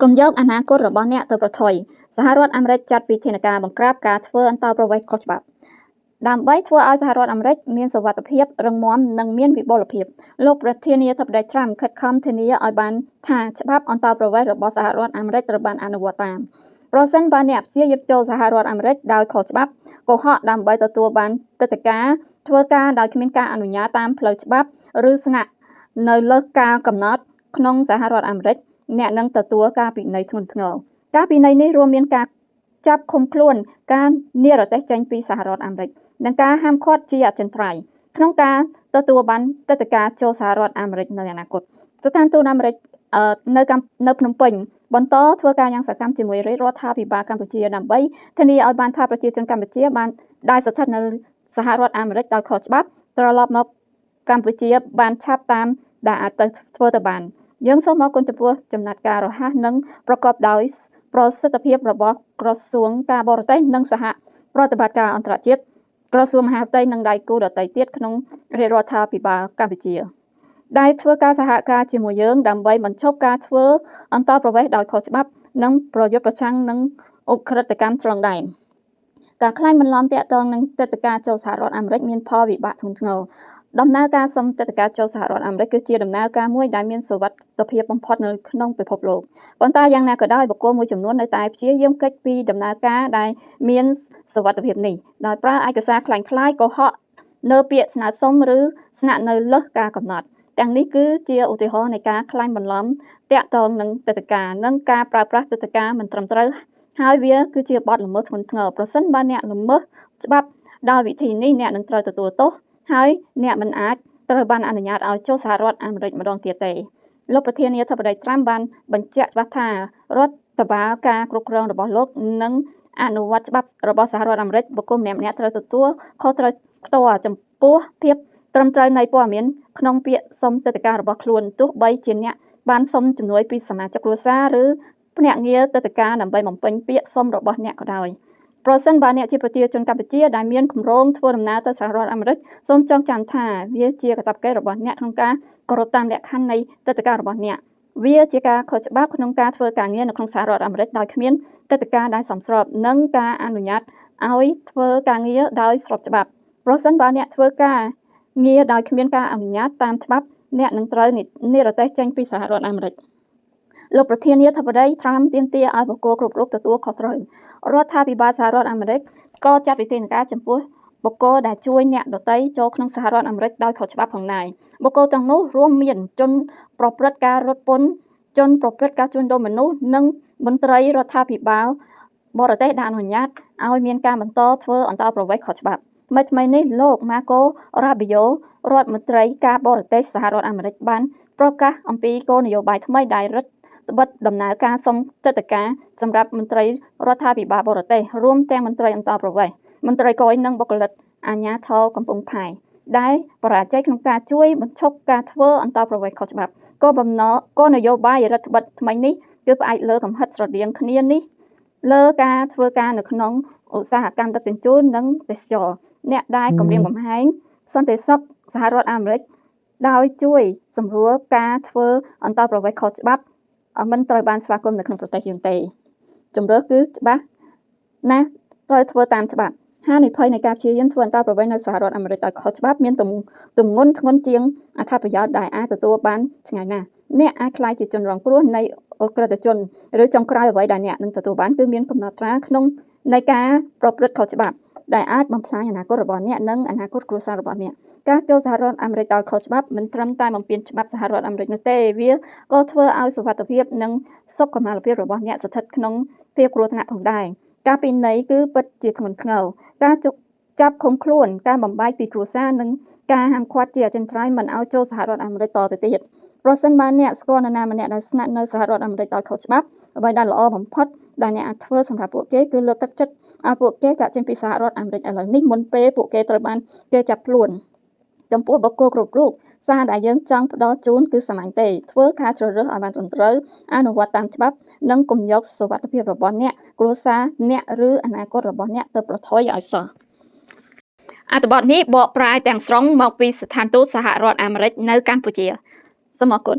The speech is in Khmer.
កុំយកអនាគតរបស់អ្នកទៅប្រថុយសហរដ្ឋអាមេរិកចាត់វិធានការបង្ក្រាបការធ្វើអន្តោប្រវេសន៍ខុសច្បាប់ដើម្បីធ្វើឲ្យសហរដ្ឋអាមេរិកមានសុវត្ថិភាពរឹងមាំនិងមានវិបុលភាពលោកប្រធានាធិបតីត្រាំខិតខំធានាឲ្យបានថាច្បាប់អន្តោប្រវេសន៍របស់សហរដ្ឋអាមេរិកត្រូវបានអនុវត្តតាមប្រសិនបើអ្នកព្យាយាមចូលសហរដ្ឋអាមេរិកដោយខុសច្បាប់កុហកដើម្បីទទួលបានទឹកដីការធ្វើការដោយគ្មានការអនុញ្ញាតតាមផ្លូវច្បាប់ឬស្នាក់នៅលើការកំណត់ក្នុងសហរដ្ឋអាមេរិកអ្នកនឹងទទួលការពិន័យធ្ងន់ធ្ងរការពិន័យនេះរួមមានការចាប់ឃុំខ្លួនការនិរទេសចេញពីសហរដ្ឋអាមេរិកនិងការហាមឃាត់ជាអចិន្ត្រៃយ៍ក្នុងការទទួលបានទឹកដីការចូលសហរដ្ឋអាមេរិកនៅអនាគតស្ថានទូតអាមេរិកនៅភ្នំពេញបន្តធ្វើការយ៉ាងសកម្មជាមួយរដ្ឋាភិបាលកម្ពុជាដើម្បីធានាឲ្យបានថាប្រជាជនកម្ពុជាបានដែលស្ថិតនៅសហរដ្ឋអាមេរិកដោយខុសច្បាប់ត្រឡប់មកកម្ពុជាបានឆាប់តាមដែលអាចទៅធ្វើទៅបានយើងសូមអរគុណចំពោះចំណាត់ការរហ័សនិងប្រកបដោយប្រសិទ្ធភាពរបស់ក្រសួងការបរទេសនិងសហប្រតិបត្តិការអន្តរជាតិក្រសួងមហាផ្ទៃនិងដៃគូដទៃទៀតក្នុងរាជរដ្ឋាភិបាលកម្ពុជាដែលធ្វើការសហការជាមួយយើងដើម្បីបញ្ឈប់ការធ្វើអន្តោប្រវេសន៍ដោយខុសច្បាប់និងប្រយុទ្ធប្រឆាំងនឹងអ ுக ្រិតកម្មឆ្លងដែនការក្លែងបន្លំតាក់ទងនឹងទឹកដីការចូលសហរដ្ឋអាមេរិកមានផលវិបាកធ្ងន់ធ្ងរដំណើរការសុំទឹកដីការចូលសហរដ្ឋអាមេរិកគឺជាដំណើរការមួយដែលមានសុវត្ថិភាពបំផុតនៅក្នុងពិភពលោកប៉ុន្តែយ៉ាងណាក៏ដោយបុគ្គលមួយចំនួននៅតែព្យាយាមគេចពីដំណើរការដែលមានសុវត្ថិភាពនេះដោយប្រើឯកសារคล้ายៗកុហកនៅពាក្យស្នើសុំឬស្នាក់នៅលើសការកំណត់ទាំងនេះគឺជាឧទាហរណ៍នៃការក្លែងបន្លំតាក់ទងនឹងទឹកដីការនិងការប្រើប្រាស់ទឹកដីការមិនត្រឹមត្រូវហើយវាគឺជាបទល្មើសធ្ងន់ធ្ងរប្រសិនបើអ្នកល្មើសច្បាប់ដោយវិធីនេះអ្នកនឹងត្រូវទទួលទោសហើយអ្នកមិនអាចត្រូវបានអនុញ្ញាតឲ្យចូលសហរដ្ឋអាមេរិកម្ដងទៀតទេលោកប្រធានាធិបតីត្រាំបានបញ្ជាក់ច្បាស់ថារដ្ឋបាលការគ្រប់គ្រងរបស់លោកនិងអនុវត្តច្បាប់របស់សហរដ្ឋអាមេរិកបុគ្គលម្នាក់ៗត្រូវទទួលខុសត្រូវផ្ទាល់ចំពោះភាពត្រឹមត្រូវនៃព័ត៌មានក្នុងពាក្យសុំទឹកដីការរបស់ខ្លួនទោះបីជាអ្នកបានសុំជំនួយពីសមាជិកគ្រួសារឬភ្នាក់ងារទឹកដីការដើម្បីបំពេញពាក្យសុំរបស់អ្នកក៏ដោយប្រសិនបើអ្នកជាប្រជាជនកម្ពុជាដែលមានគម្រោងធ្វើដំណើរទៅសហរដ្ឋអាមេរិកសូមចងចាំថាវាជាកាតព្វកិច្ចរបស់អ្នកក្នុងការគោរពតាមលក្ខខណ្ឌនៃទឹកដីការរបស់អ្នកវាជាការខុសច្បាប់ក្នុងការធ្វើការងារនៅក្នុងសហរដ្ឋអាមេរិកដោយគ្មានទឹកដីការដែលសមស្របនិងការអនុញ្ញាតឲ្យធ្វើការងារដោយស្របច្បាប់ប្រសិនបើអ្នកធ្វើការងារដោយគ្មានការអនុញ្ញាតតាមច្បាប់អ្នកនឹងត្រូវនិរទេសចេញពីសហរដ្ឋអាមេរិកលោកប្រធានាធិបតីត្រាំទាមទារឲ្យបុគ្គលគ្រប់រូបទទួលខុសត្រូវរដ្ឋាភិបាលសហរដ្ឋអាមេរិកក៏ចាត់វិធានការចំពោះបុគ្គលដែលជួយអ្នកដទៃចូលក្នុងសហរដ្ឋអាមេរិកដោយខុសច្បាប់ផងដែរបុគ្គលទាំងនោះរួមមានជនប្រព្រឹត្តការរត់ពន្ធជនប្រព្រឹត្តការជួញដូរមនុស្សនិងមន្ត្រីរដ្ឋាភិបាលបរទេសដែលអនុញ្ញាតឲ្យមានការបន្តធ្វើអន្តោប្រវេសន៍ខុសច្បាប់ថ្មីនេះលោក Marco Rubio រដ្ឋមន្ត្រីការបរទេសសហរដ្ឋអាមេរិកបានប្រកាសអំពីគោលនយោបាយថ្មីដែលរដ្ឋបិទដំណើរការសុំទឹកដីការសម្រាប់មន្ត្រីរដ្ឋាភិបាលបរទេសរួមទាំងមន្ត្រីអន្តោប្រវេសន៍មន្ត្រីគយនិងបុគ្គលិកអាជ្ញាធរកំពង់ផែដែលបរាជ័យក្នុងការជួយបញ្ឈប់ការធ្វើអន្តោប្រវេសន៍ខុសច្បាប់គោលនយោបាយរដ្ឋបិទថ្មីនេះគឺផ្អែកលើកំហិតស្រដៀងគ្នានេះលើការធ្វើការនៅក្នុងឧស្សាហកម្មដឹកជញ្ជូននិងទេសចរអ្នកដែលគម្រាមកំហែងសន្តិសុខសហរដ្ឋអាមេរិកដោយជួយសម្រួលការធ្វើអន្តោប្រវេសន៍ខុសច្បាប់មិនត្រូវបានស្វាគមន៍នៅក្នុងប្រទេសយើងទេជំរឿគឺច្បាស់ណាស់ត្រូវធ្វើតាមច្បាប់ហានិភ័យនៃការព្យាយាមធ្វើអន្តោប្រវេសន៍នៅសហរដ្ឋអាមេរិកដោយខុសច្បាប់មានទម្ងន់ធ្ងន់ជាងអត្ថប្រយោជន៍ដែលអាចទទួលបានឆ្ងាយណាស់អ្នកអាចក្លាយជាជនរងគ្រោះនៃអក្រិតជនឬចុងក្រោយអ្វីដែលអ្នកនឹងទទួលបានគឺមានកំណត់ត្រាក្នុងនៃការប្រព្រឹត្តខុសច្បាប់ដែលអាចបំផ្លាញអនាគតរបស់អ្នកនិងអនាគតគ្រួសាររបស់អ្នកការចូលសហរដ្ឋអាមេរិកដោយខុសច្បាប់មិនត្រឹមតែបំពានច្បាប់សហរដ្ឋអាមេរិកនោះទេវាក៏ធ្វើឲ្យសុវត្ថិភាពនិងសុខុមាលភាពរបស់អ្នកស្ថិតក្នុងភាពគ្រោះថ្នាក់ផងដែរការពិន័យគឺពិតជាធ្ងន់ធ្ងរការចាប់ឃុំខ្លួនការបំបែកពីគ្រួសារនិងការហាមឃាត់ជាអចិន្ត្រៃយ៍មិនឲ្យចូលសហរដ្ឋអាមេរិកតទៅទៀតប្រសិនបើអ្នកស្គាល់នរណាម្នាក់ដែលស្នាក់នៅសហរដ្ឋអាមេរិកដោយខុសច្បាប់អ្វីដែលល្អបំផុតដែលអ្នកអាចធ្វើសម្រាប់ពួកគេគឺលើកទឹកចិត្តឲ្យពួកគេចាក់ចេញពីសហរដ្ឋអាមេរិកឥឡូវនេះមុនពេលពួកគេត្រូវបានគេចាប់ខ្លួនចំពោះបុគ្គលគ្រប់រូបសារដែលយើងចង់ផ្ដល់ជូនគឺសាមញ្ញទេធ្វើការជ្រើសរើសឲ្យបានត្រឹមត្រូវអនុវត្តតាមច្បាប់និងកុំយកសុវត្ថិភាពរបស់អ្នកគ្រួសារអ្នកឬអនាគតរបស់អ្នកទៅប្រថុយឲ្យសោះអត្ថបទនេះបកប្រែទាំងស្រុងមកពីស្ថានទូតសហរដ្ឋអាមេរិកនៅកម្ពុជាសូមអរគុណ